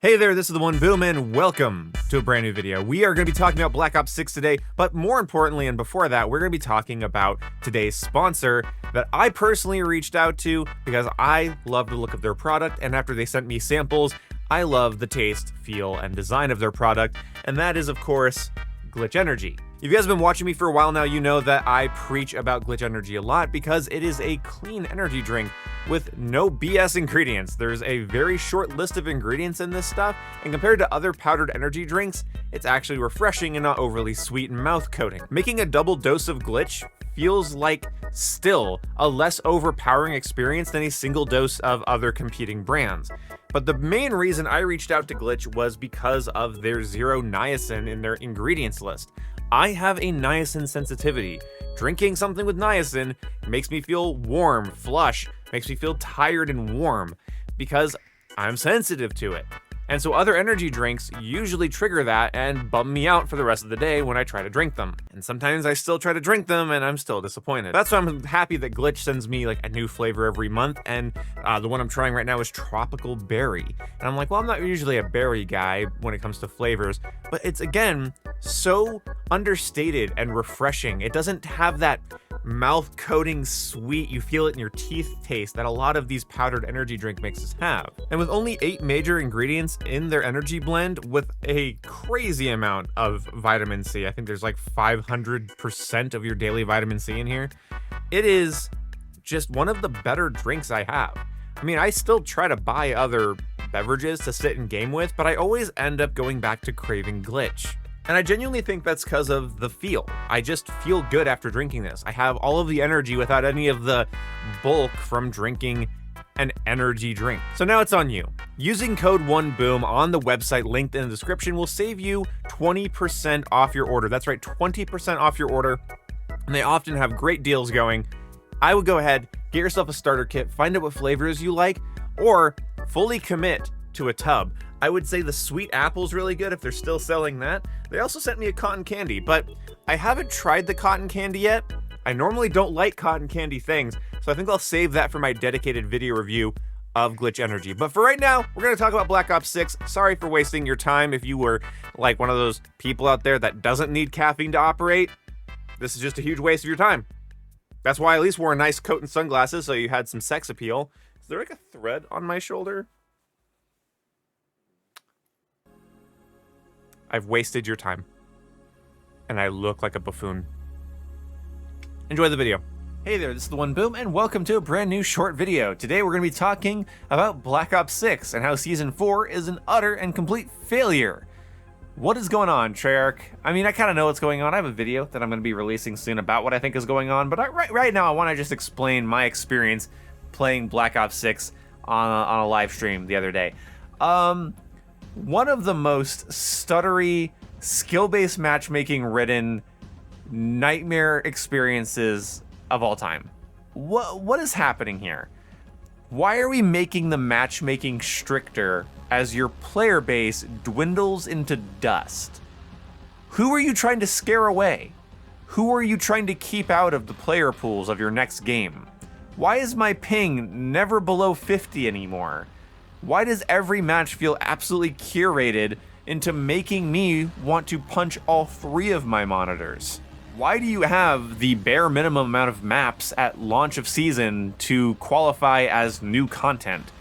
Hey there, this is the One Boom, and welcome to a brand new video. We are going to be talking about Black Ops 6 today, but more importantly, and before that, we're going to be talking about today's sponsor that I personally reached out to because I love the look of their product, and after they sent me samples, I love the taste, feel, and design of their product, and that is, of course, Glitch Energy. If you guys have been watching me for a while now, you know that I preach about Glitch Energy a lot because it is a clean energy drink with no BS ingredients. There's a very short list of ingredients in this stuff, and compared to other powdered energy drinks, it's actually refreshing and not overly sweet and mouth-coating. Making a double dose of Glitch feels like still a less overpowering experience than a single dose of other competing brands. But the main reason I reached out to Glitch was because of their zero niacin in their ingredients list. I have a niacin sensitivity. Drinking something with niacin makes me feel warm, flush, makes me feel tired and warm because I'm sensitive to it. And so other energy drinks usually trigger that and bum me out for the rest of the day when I try to drink them. And sometimes I still try to drink them and I'm still disappointed. That's why I'm happy that Glitch sends me like a new flavor every month, and the one I'm trying right now is Tropical Berry. And I'm like, well, I'm not usually a berry guy when it comes to flavors, but it's again so understated and refreshing. It doesn't have that mouth-coating sweet, you feel it in your teeth taste that a lot of these powdered energy drink mixes have. And with only 8 major ingredients in their energy blend with a crazy amount of vitamin C, I think there's like 500% of your daily vitamin C in here, it is just one of the better drinks I have. I mean, I still try to buy other beverages to sit and game with, but I always end up going back to craving Glitch. And I genuinely think that's because of the feel. I just feel good after drinking this. I have all of the energy without any of the bulk from drinking an energy drink. So now it's on you. Using code ONEBOOM on the website linked in the description will save you 20% off your order. That's right, 20% off your order. And they often have great deals going. I would go ahead, get yourself a starter kit, find out what flavors you like, or fully commit to a tub. I would say the sweet apple's really good if they're still selling that. They also sent me a cotton candy, but I haven't tried the cotton candy yet. I normally don't like cotton candy things, so I think I'll save that for my dedicated video review of Glitch Energy. But for right now, we're going to talk about Black Ops 6. Sorry for wasting your time if you were like one of those people out there that doesn't need caffeine to operate. This is just a huge waste of your time. That's why I at least wore a nice coat and sunglasses so you had some sex appeal. Is there like a thread on my shoulder? I've wasted your time, and I look like a buffoon. Enjoy the video. Hey there, this is the One Boom, and welcome to a brand new short video. Today we're going to be talking about Black Ops 6 and how Season 4 is an utter and complete failure. What is going on, Treyarch? I mean, I kind of know what's going on. I have a video that I'm going to be releasing soon about what I think is going on, but right now I want to just explain my experience playing Black Ops 6 on a live stream the other day. One of the most stuttery, skill-based matchmaking ridden nightmare experiences of all time. What is happening here? Why are we making the matchmaking stricter as your player base dwindles into dust? Who are you trying to scare away? Who are you trying to keep out of the player pools of your next game? Why is my ping never below 50 anymore? Why does every match feel absolutely curated into making me want to punch all 3 of my monitors? Why do you have the bare minimum amount of maps at launch of season to qualify as new content?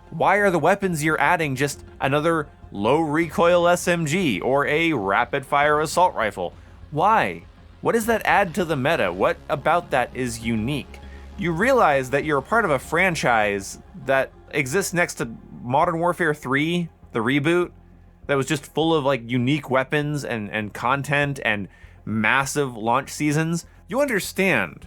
Why are the weapons you're adding just another low recoil SMG or a rapid fire assault rifle? Why? What does that add to the meta? What about that is unique? You realize that you're a part of a franchise that exists next to Modern Warfare 3, the reboot, that was just full of like unique weapons and content and massive launch seasons. You understand,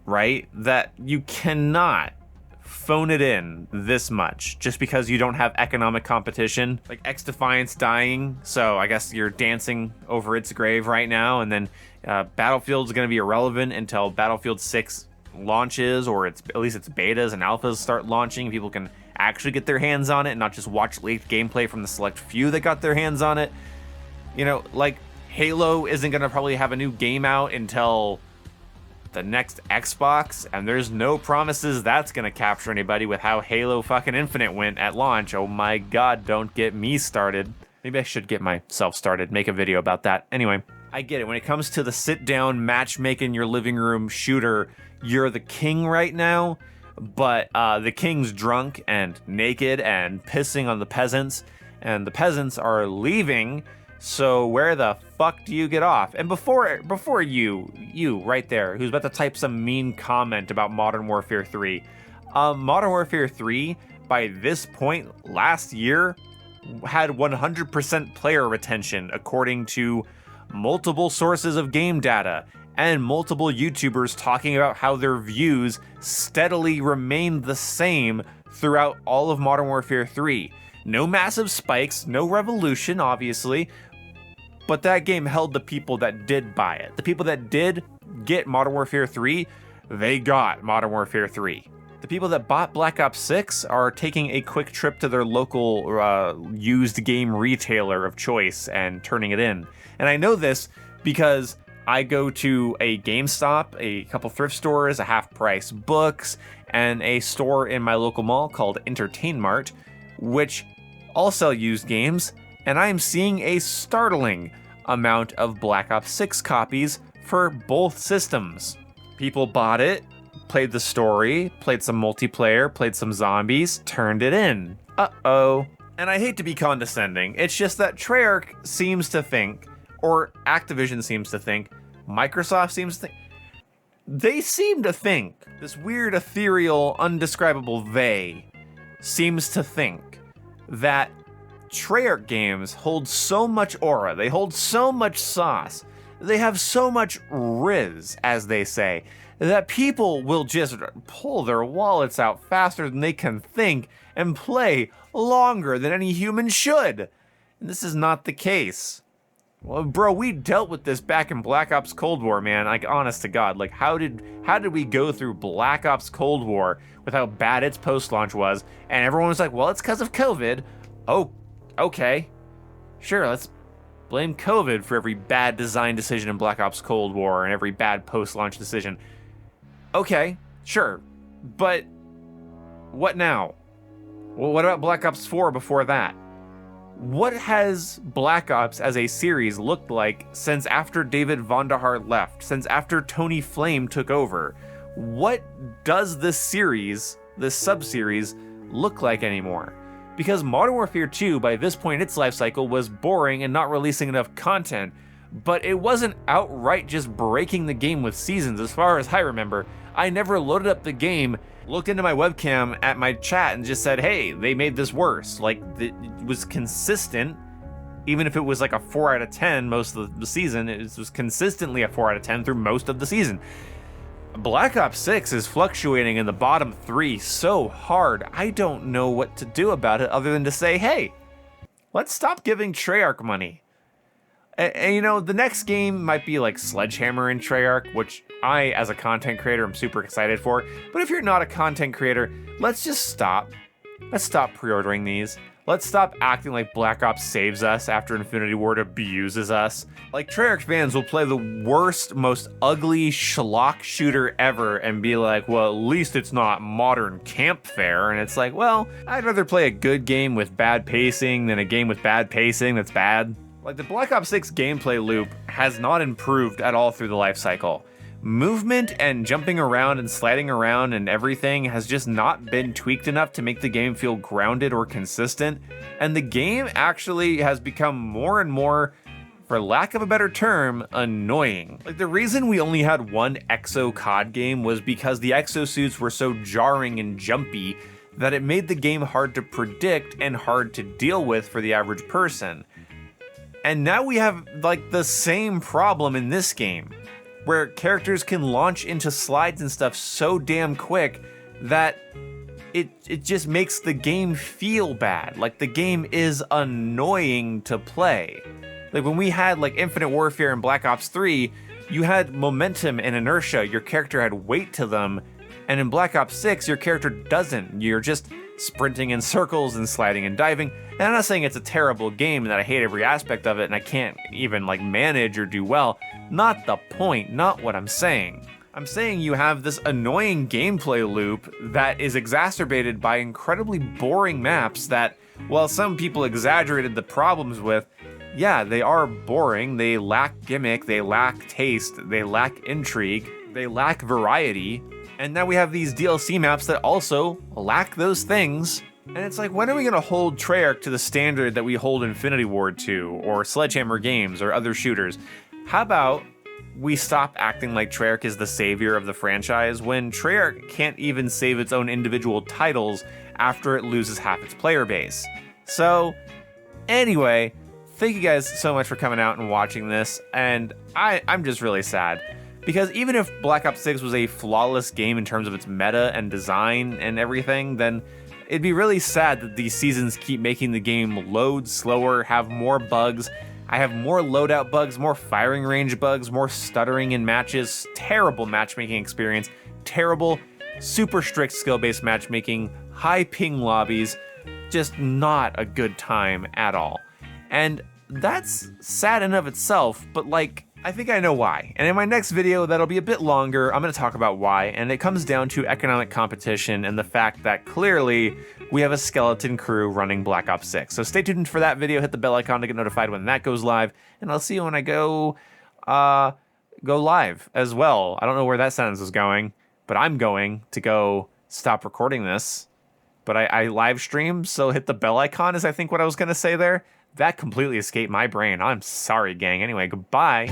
right, that you cannot phone it in this much just because you don't have economic competition. Like X-Defiance dying, so I guess you're dancing over its grave right now, and then Battlefield's going to be irrelevant until Battlefield 6 launches, or at least its betas and alphas start launching. People can actually get their hands on it and not just watch leaked gameplay from the select few that got their hands on it. You know, like Halo isn't going to probably have a new game out until the next Xbox, and there's no promises that's gonna capture anybody with how Halo fucking Infinite went at launch. Oh my god, don't get me started. Maybe I should get myself started, make a video about that. Anyway, I get it. When it comes to the sit-down, matchmaking your living room shooter, you're the king right now, but the king's drunk and naked and pissing on the peasants, and the peasants are leaving, so where the fuck do you get off? And before you right there, who's about to type some mean comment about Modern Warfare 3, Modern Warfare 3, by this point last year, had 100% player retention according to multiple sources of game data and multiple YouTubers talking about how their views steadily remained the same throughout all of Modern Warfare 3. No massive spikes, no revolution, obviously, but that game held the people that did buy it. The people that did get Modern Warfare 3, they got Modern Warfare 3. The people that bought Black Ops 6 are taking a quick trip to their local used game retailer of choice and turning it in. And I know this because I go to a GameStop, a couple thrift stores, a half-price books, and a store in my local mall called Entertain Mart, which all sell used games, and I am seeing a startling amount of Black Ops 6 copies for both systems. People bought it, played the story, played some multiplayer, played some zombies, turned it in. Uh-oh. And I hate to be condescending, it's just that Treyarch seems to think, or Activision seems to think, Microsoft seems to think, they seem to think, this weird, ethereal, undescribable they seems to think that Treyarch games hold so much aura, they hold so much sauce, they have so much riz, as they say, that people will just pull their wallets out faster than they can think and play longer than any human should. And this is not the case. Well, bro, we dealt with this back in Black Ops Cold War, man. Like, honest to God, like, how did we go through Black Ops Cold War with how bad its post-launch was? And everyone was like, well, it's because of COVID. Oh, okay. Sure, let's blame COVID for every bad design decision in Black Ops Cold War and every bad post-launch decision. Okay, sure, but what now? Well, what about Black Ops 4 before that? What has Black Ops as a series looked like since after David Vonderhaar left, since after Tony Flame took over? What does this series, this sub-series, look like anymore? Because Modern Warfare 2, by this point in its life cycle, was boring and not releasing enough content, but it wasn't outright just breaking the game with seasons as far as I remember. I never loaded up the game, looked into my webcam at my chat and just said, hey, they made this worse. Like, it was consistent, even if it was like a 4 out of 10 most of the season, it was consistently a 4 out of 10 through most of the season. Black Ops 6 is fluctuating in the bottom 3 so hard, I don't know what to do about it other than to say, hey, let's stop giving Treyarch money. And you know, the next game might be like Sledgehammer and Treyarch, which I, as a content creator, am super excited for. But if you're not a content creator, let's just stop. Let's stop pre-ordering these. Let's stop acting like Black Ops saves us after Infinity Ward abuses us. Like, Treyarch fans will play the worst, most ugly schlock shooter ever and be like, well, at least it's not modern campfare. And it's like, well, I'd rather play a good game with bad pacing than a game with bad pacing that's bad. Like, the Black Ops 6 gameplay loop has not improved at all through the life cycle. Movement and jumping around and sliding around and everything has just not been tweaked enough to make the game feel grounded or consistent, and the game actually has become more and more, for lack of a better term, annoying. Like, the reason we only had one Exo COD game was because the exosuits were so jarring and jumpy that it made the game hard to predict and hard to deal with for the average person. And now we have, like, the same problem in this game, where characters can launch into slides and stuff so damn quick that it just makes the game feel bad. Like, the game is annoying to play. Like, when we had, like, Infinite Warfare and Black Ops 3, you had momentum and inertia. Your character had weight to them. And in Black Ops 6, your character doesn't. You're just sprinting in circles and sliding and diving. And I'm not saying it's a terrible game and that I hate every aspect of it and I can't even, like, manage or do well. Not the point, not what I'm saying. I'm saying you have this annoying gameplay loop that is exacerbated by incredibly boring maps that, while some people exaggerated the problems with, yeah, they are boring, they lack gimmick, they lack taste, they lack intrigue, they lack variety, and now we have these DLC maps that also lack those things. And it's like, when are we gonna hold Treyarch to the standard that we hold Infinity Ward to, or Sledgehammer Games, or other shooters? How about we stop acting like Treyarch is the savior of the franchise when Treyarch can't even save its own individual titles after it loses half its player base? So, anyway, thank you guys so much for coming out and watching this, and I'm just really sad. Because even if Black Ops 6 was a flawless game in terms of its meta and design and everything, then it'd be really sad that these seasons keep making the game load slower, have more bugs. I have more loadout bugs, more firing range bugs, more stuttering in matches, terrible matchmaking experience, terrible, super strict skill-based matchmaking, high ping lobbies, just not a good time at all. And that's sad in of itself, but like, I think I know why. And in my next video, that'll be a bit longer, I'm gonna talk about why, and it comes down to economic competition and the fact that clearly we have a skeleton crew running Black Ops 6. So stay tuned for that video, hit the bell icon to get notified when that goes live, and I'll see you when I go live as well. I don't know where that sentence is going, but I'm going to go stop recording this. But I live stream, so hit the bell icon is I think what I was gonna say there. That completely escaped my brain. I'm sorry, gang. Anyway, goodbye.